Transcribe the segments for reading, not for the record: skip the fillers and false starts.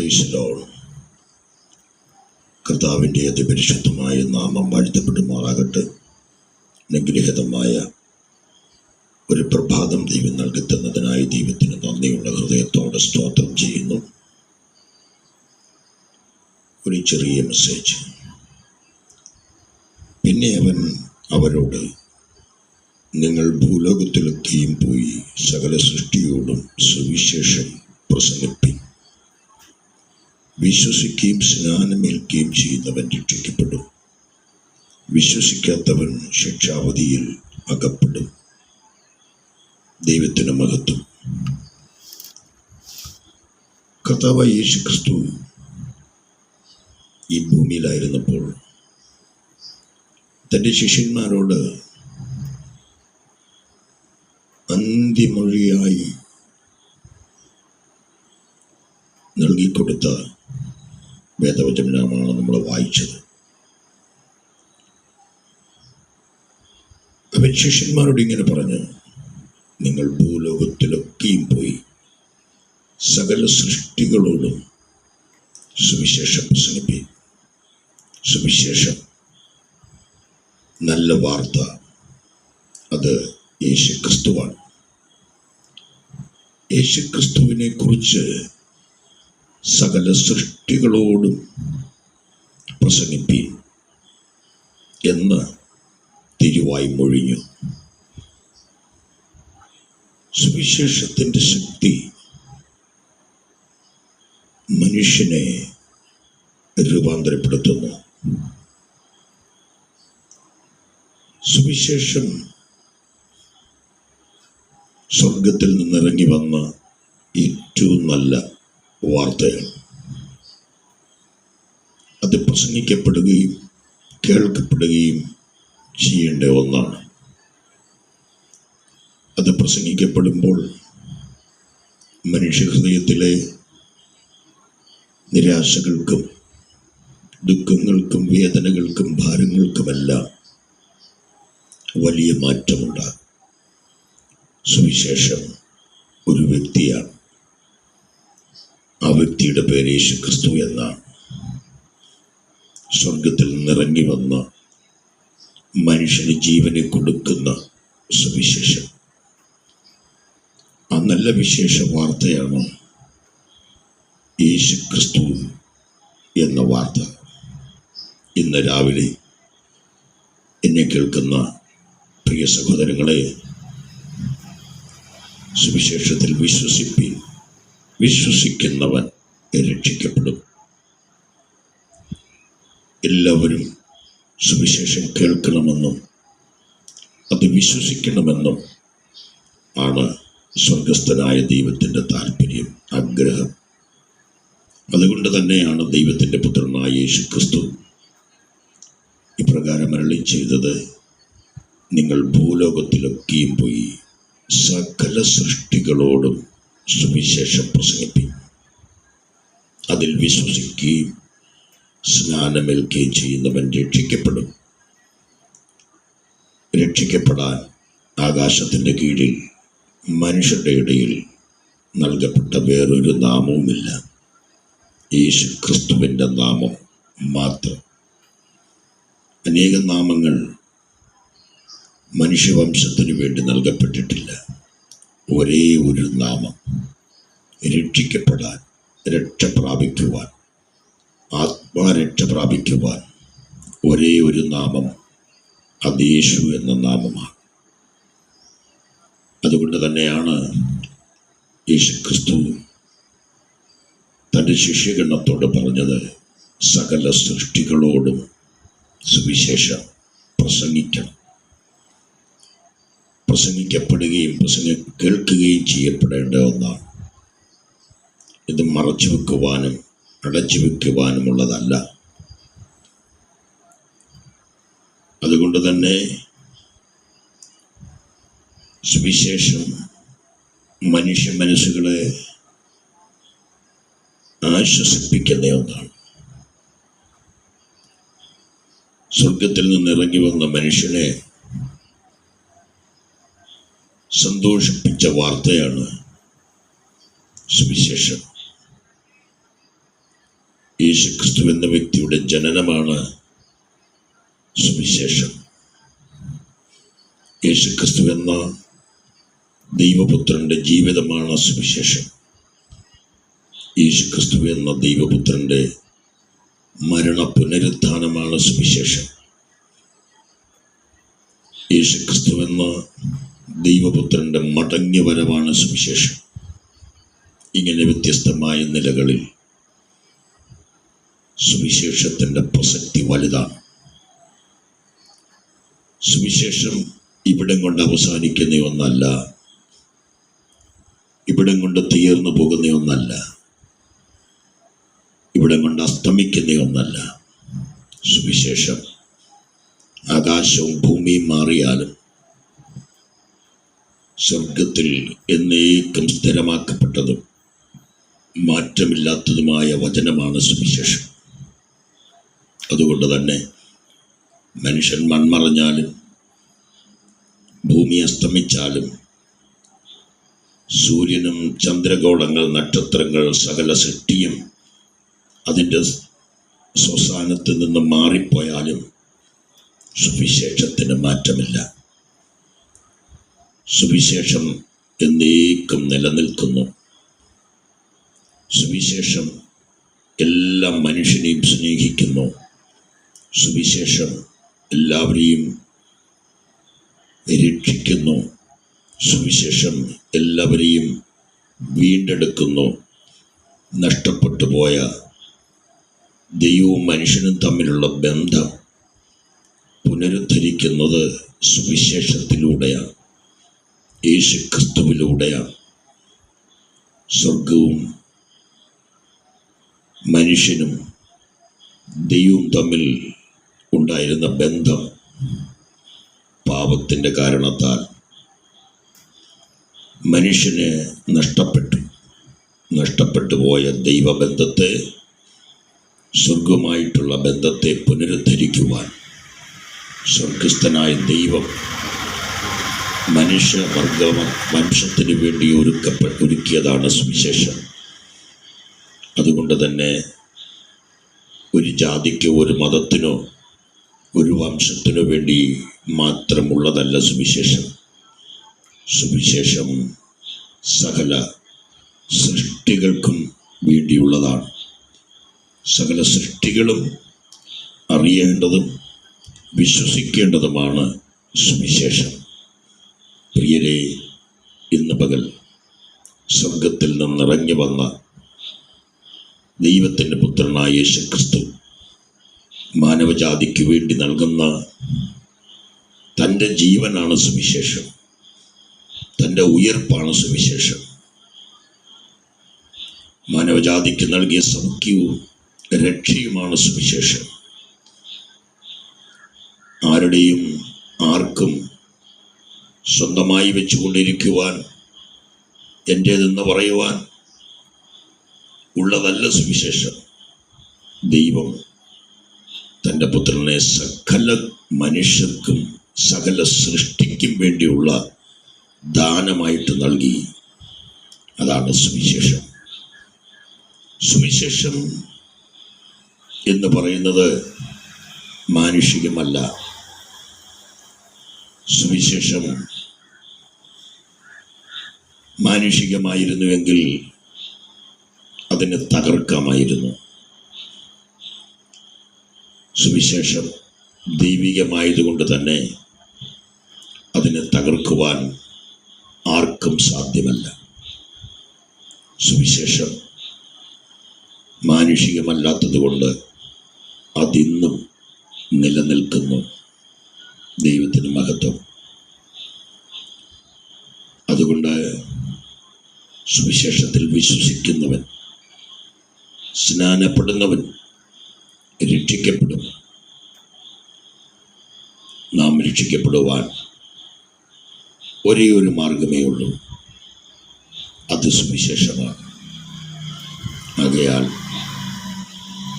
Praise Lord. കർത്താവിൻ്റെ അതിപരിശുദ്ധമായ നാമം വാഴ്ത്തപ്പെടുമാറാകട്ടെ. അനുഗ്രഹീതമായ ഒരു പ്രഭാതം ദൈവം നൽകി തന്നതിനായി ദൈവത്തിന് നന്ദിയുള്ള ഹൃദയത്തോടെ സ്തോത്രം ചെയ്യുന്നു. ഒരു ചെറിയ മെസ്സേജ്. പിന്നെ അവൻ അവരോട്, നിങ്ങൾ ഭൂലോകത്തിലൊക്കെയും പോയി സകല സൃഷ്ടിയോടും സുവിശേഷം പ്രസംഗിപ്പിൻ. വിശ്വസിക്കുകയും സ്നാനമേൽക്കുകയും ചെയ്യുന്നവൻ രക്ഷിക്കപ്പെടും, വിശ്വസിക്കാത്തവൻ ശിക്ഷാവധിയിൽ അകപ്പെടും. ദൈവത്തിന് മഹത്വം. കർത്താവായ യേശു ക്രിസ്തു ഈ ഭൂമിയിലായിരുന്നപ്പോൾ തൻ്റെ ശിഷ്യന്മാരോട് അന്തിമൊഴിയായി നൽകിക്കൊടുത്ത വേദവചനമാണ് നമ്മൾ വായിച്ചത്. അവൻ ശിഷ്യന്മാരോട് ഇങ്ങനെ പറഞ്ഞു, നിങ്ങൾ ഭൂലോകത്തിലൊക്കെയും പോയി സകല സൃഷ്ടികളോടും സുവിശേഷം പ്രസംഗിപ്പിൻ. സുവിശേഷം, നല്ല വാർത്ത, അത് യേശുക്രിസ്തുവാണ്. യേശുക്രിസ്തുവിനെ കുറിച്ച് സകല സൃഷ്ടികളോടും പ്രസംഗിപ്പിൻ എന്ന് തിരുവായി മൊഴിഞ്ഞു. സുവിശേഷത്തിൻ്റെ ശക്തി മനുഷ്യനെ രൂപാന്തരപ്പെടുത്തുന്നു. സുവിശേഷം സ്വർഗത്തിൽ നിന്നിറങ്ങി വന്ന ഏറ്റവും നല്ല വാർത്തയാണ്. അത് പ്രസംഗിക്കപ്പെടുകയും കേൾക്കപ്പെടുകയും ചെയ്യേണ്ട ഒന്നാണ്. അത് പ്രസംഗിക്കപ്പെടുമ്പോൾ മനുഷ്യഹൃദയത്തിലെ നിരാശകൾക്കും ദുഃഖങ്ങൾക്കും വേദനകൾക്കും ഭാരങ്ങൾക്കുമെല്ലാം വലിയ മാറ്റമുണ്ടാകും. സുവിശേഷം ഒരു വ്യക്തിയാണ്. ആ വ്യക്തിയുടെ പേര് യേശുക്രിസ്തു എന്നാണ്. സ്വർഗത്തിൽ നിന്നിറങ്ങി വന്ന മനുഷ്യന് ജീവനെ കൊടുക്കുന്ന സുവിശേഷം. ആ നല്ല വിശേഷ വാർത്തയാണ് യേശുക്രിസ്തു എന്ന വാർത്ത. ഇന്ന് രാവിലെ എന്നെ കേൾക്കുന്ന പ്രിയ സഹോദരങ്ങളെ, സുവിശേഷത്തിൽ വിശ്വസിപ്പിൻ. വിശ്വസിക്കുന്നവൻ രക്ഷിക്കപ്പെടും. എല്ലാവരും സുവിശേഷം കേൾക്കണമെന്നും അത് വിശ്വസിക്കണമെന്നും ആണ് സ്വർഗസ്ഥനായ ദൈവത്തിൻ്റെ താല്പര്യം, ആഗ്രഹം. അതുകൊണ്ട് തന്നെയാണ് ദൈവത്തിൻ്റെ പുത്രനായ യേശുക്രിസ്തു ഇപ്രകാരം അരുളി ചെയ്തത്, നിങ്ങൾ ഭൂലോകത്തിലൊക്കെയും പോയി സകല സൃഷ്ടികളോടും സുവിശേഷം പ്രസംഗിപ്പിൻ. അതിൽ വിശ്വസിക്കുകയും സ്നാനമേൽക്കുകയും ചെയ്യുന്നവൻ രക്ഷിക്കപ്പെടും. രക്ഷിക്കപ്പെടാൻ ആകാശത്തിൻ്റെ കീഴിൽ മനുഷ്യരുടെ ഇടയിൽ നൽകപ്പെട്ട വേറൊരു നാമവുമില്ല, യേശുക്രിസ്തുവിൻ്റെ നാമം മാത്രം. അനേകം നാമങ്ങൾ മനുഷ്യവംശത്തിനു വേണ്ടി നൽകപ്പെട്ടിട്ടില്ല. ഒരേ ഒരു നാമം, രക്ഷിക്കപ്പെടാൻ, രക്ഷ പ്രാപിക്കുവാൻ, ആത്മാരക്ഷ പ്രാപിക്കുവാൻ ഒരേ ഒരു നാമം, അത് യേശു എന്ന നാമമാണ്. അതുകൊണ്ട് തന്നെയാണ് യേശുക്രിസ്തു തൻ്റെ ശിഷ്യഗണത്തോട് പറഞ്ഞത്, സകല സൃഷ്ടികളോടും സുവിശേഷം പ്രസംഗിക്കണം. പ്രസംഗിക്കപ്പെടുകയും കേൾക്കുകയും ചെയ്യപ്പെടേണ്ട ഒന്നാണ്. ഇത് മറച്ചു വെക്കുവാനും അടച്ചു വെക്കുവാനുമുള്ളതല്ല. അതുകൊണ്ട് തന്നെ സുവിശേഷം മനുഷ്യ മനസ്സുകളെ ആശ്വസിപ്പിക്കുന്ന ഒന്നാണ്. സ്വർഗത്തിൽ നിന്ന് ഇറങ്ങി വന്ന മനുഷ്യനെ സന്തോഷിപ്പിച്ച വാർത്തയാണ് സുവിശേഷം. യേശുക്രിസ്തു എന്ന വ്യക്തിയുടെ ജനനമാണ് സുവിശേഷം. യേശുക്രിസ്തു എന്ന ദൈവപുത്രന്റെ ജീവിതമാണ് സുവിശേഷം. യേശുക്രിസ്തു എന്ന ദൈവപുത്രന്റെ മരണ പുനരുത്ഥാനമാണ് സുവിശേഷം. യേശുക്രിസ്തു എന്ന ദൈവപുത്രന്റെ മടങ്ങിയ വരവാണ് സുവിശേഷം. ഇങ്ങനെ വ്യത്യസ്തമായ നിലകളിൽ സുവിശേഷത്തിന്റെ പ്രസക്തി വലുതാണ്. സുവിശേഷം ഇവിടം കൊണ്ട് അവസാനിക്കുന്ന ഒന്നല്ല, ഇവിടം കൊണ്ട് തീർന്നു പോകുന്ന ഒന്നല്ല, ഇവിടം കൊണ്ട് അസ്തമിക്കുന്ന ഒന്നല്ല. സുവിശേഷം ആകാശവും ഭൂമിയും മാറിയാലും സ്വർഗത്തിൽ എന്നേക്കും സ്ഥിരമാക്കപ്പെട്ടതും മാറ്റമില്ലാത്തതുമായ വചനമാണ് സുവിശേഷം. അതുകൊണ്ട് തന്നെ മനുഷ്യൻ മൺമറഞ്ഞാലും ഭൂമി അസ്തമിച്ചാലും സൂര്യനും ചന്ദ്രഗോളങ്ങൾ, നക്ഷത്രങ്ങൾ, സകല സൃഷ്ടിയും അതിൻ്റെ സ്വസ്ഥാനത്ത് നിന്ന് മാറിപ്പോയാലും സുവിശേഷത്തിന് മാറ്റമില്ല. സുവിശേഷം എന്നേക്കും നിലനിൽക്കുന്നു. സുവിശേഷം എല്ലാ മനുഷ്യനെയും സ്നേഹിക്കുന്നു. സുവിശേഷം എല്ലാവരെയും രക്ഷിക്കുന്നു. സുവിശേഷം എല്ലാവരെയും വീണ്ടെടുക്കുന്നു. നഷ്ടപ്പെട്ടു പോയ ദൈവവും മനുഷ്യനും തമ്മിലുള്ള ബന്ധം പുനരുദ്ധരിക്കുന്നത് സുവിശേഷത്തിലൂടെയാണ്, യേശുക്രിസ്തുവിലൂടെയാണ്. സ്വർഗവും മനുഷ്യനും ദൈവവും തമ്മിൽ ഉണ്ടായിരുന്ന ബന്ധം പാപത്തിൻ്റെ കാരണത്താൽ മനുഷ്യന് നഷ്ടപ്പെട്ടു പോയ ദൈവബന്ധത്തെ, സ്വർഗവുമായിട്ടുള്ള ബന്ധത്തെ പുനരുദ്ധരിക്കുവാൻ സ്വർഗസ്ഥനായ ദൈവം മനുഷ്യവർഗ വംശത്തിന് വേണ്ടി ഒരുക്കിയതാണ് സുവിശേഷം. അതുകൊണ്ട് തന്നെ ഒരു ജാതിക്കോ ഒരു മതത്തിനോ ഒരു വംശത്തിനോ വേണ്ടി മാത്രമുള്ളതല്ല സുവിശേഷം. സുവിശേഷം സകല സൃഷ്ടികൾക്കും വേണ്ടിയുള്ളതാണ്. സകല സൃഷ്ടികളും അറിയേണ്ടതും വിശ്വസിക്കേണ്ടതുമാണ് സുവിശേഷം. പ്രിയരെ, ഇന്ന് പകൽ സ്വർഗത്തിൽ നിന്നിറങ്ങി വന്ന ദൈവത്തിൻ്റെ പുത്രനായ യേശുക്രിസ്തു മാനവജാതിക്ക് വേണ്ടി നൽകുന്ന തൻ്റെ ജീവനാണ് സുവിശേഷം. തൻ്റെ ഉയർപ്പാണ് സുവിശേഷം. മാനവജാതിക്ക് നൽകിയ സൗഖ്യവും രക്ഷയുമാണ് സുവിശേഷം. ആരുടെയും ആർക്കും സ്വന്തമായി വെച്ചുകൊണ്ടിരിക്കുവാൻ, എൻ്റേതെന്ന് പറയുവാൻ ഉള്ളതല്ല സുവിശേഷം. ദൈവം തൻ്റെ പുത്രനെ സകല മനുഷ്യർക്കും സകല സൃഷ്ടിക്കും വേണ്ടിയുള്ള ദാനമായിട്ട് നൽകി. അതാണ് സുവിശേഷം. സുവിശേഷം എന്ന് പറയുന്നത് മാനുഷികമല്ല. സുവിശേഷം മാനുഷികമായിരുന്നുവെങ്കിൽ അതിനെ തകർക്കാമായിരുന്നു. സുവിശേഷം ദൈവികമായതുകൊണ്ട് തന്നെ അതിനെ തകർക്കുവാൻ ആർക്കും സാധ്യമല്ല. സുവിശേഷം മാനുഷികമല്ലാത്തതുകൊണ്ട് അതിന്നും നിലനിൽക്കുന്നു. ദൈവത്തിന് മഹത്വം. അതുകൊണ്ട് സുവിശേഷത്തിൽ വിശ്വസിക്കുന്നവൻ, സ്നാനപ്പെടുന്നവൻ രക്ഷിക്കപ്പെടും. നാം രക്ഷിക്കപ്പെടുവാൻ ഒരേ ഒരു മാർഗമേ ഉള്ളൂ, അത് സുവിശേഷമാണ്. ആകയാൽ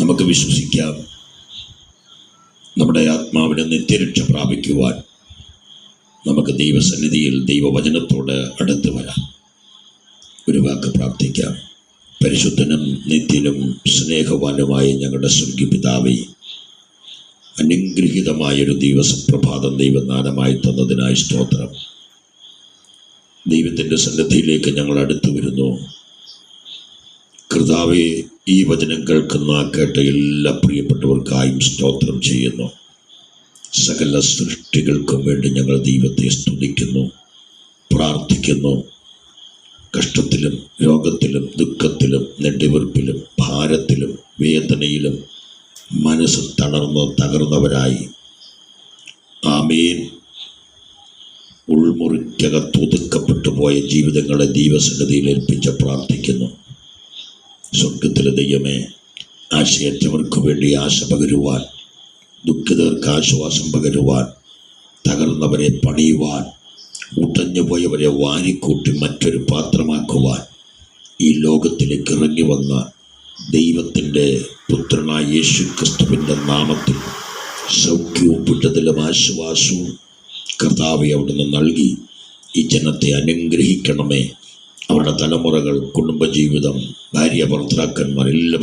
നമുക്ക് വിശ്വസിക്കാം. നമ്മുടെ ആത്മാവിനെ നിത്യരക്ഷ പ്രാപിക്കുവാൻ നമുക്ക് ദൈവസന്നിധിയിൽ ദൈവവചനത്തോട് അടുത്ത് വരാം. ഒരു വാക്ക് പ്രാർത്ഥിക്കാം. പരിശുദ്ധനും നിത്യനും സ്നേഹവാനുമായ ഞങ്ങളുടെ സ്വർഗീയപിതാവേ, അനുഗ്രഹീതമായൊരു ദിവസപ്രഭാതം ദൈവദാനമായി തന്നതിനായി സ്തോത്രം. ദൈവത്തിൻ്റെ സന്നിധിയിലേക്ക് ഞങ്ങൾ അടുത്തു വരുന്നു. കർത്താവേ, ഈ വചനം കേട്ട എല്ലാ പ്രിയപ്പെട്ടവർക്കായും സ്തോത്രം ചെയ്യുന്നു. സകല സൃഷ്ടികൾക്കും വേണ്ടി ഞങ്ങൾ ദൈവത്തെ സ്തുതിക്കുന്നു, പ്രാർത്ഥിക്കുന്നു. കഷ്ടത്തിലും രോഗത്തിലും ദുഃഖത്തിലും നെടുവീർപ്പിലും ഭാരത്തിലും വേദനയിലും മനസ്സ് തകർന്നവരായി ആമേൻ ഉൾമുറിക്കകത്തൊതുക്കപ്പെട്ടു പോയ ജീവിതങ്ങളെ ദൈവസന്നിധിയിൽ ഏൽപ്പിച്ച് പ്രാർത്ഥിക്കുന്നു. സ്വർഗത്തിലെ ദൈവമേ, ആശയറ്റവർക്ക് വേണ്ടി ആശ പകരുവാൻ, ദുഃഖിതർക്ക് ആശ്വാസം പകരുവാൻ, തകർന്നവരെ പണിയുവാൻ, ഉടഞ്ഞുപോയവരെ വാരിക്കൂട്ടി മറ്റൊരു പാത്രമാക്കുവാൻ ഈ ലോകത്തിലേക്ക് ഇറങ്ങി വന്ന ദൈവത്തിൻ്റെ പുത്രനായ യേശു ക്രിസ്തുവിൻ്റെ നാമത്തിൽ സൗഖ്യവും വിടുതലും ആശ്വാസവും കർത്താവെ അവിടുന്ന് നൽകി ഈ ജനത്തെ അനുഗ്രഹിക്കണമേ. അവരുടെ തലമുറകൾ, കുടുംബജീവിതം, ഭാര്യ ഭർത്താക്കന്മാർ എല്ലാം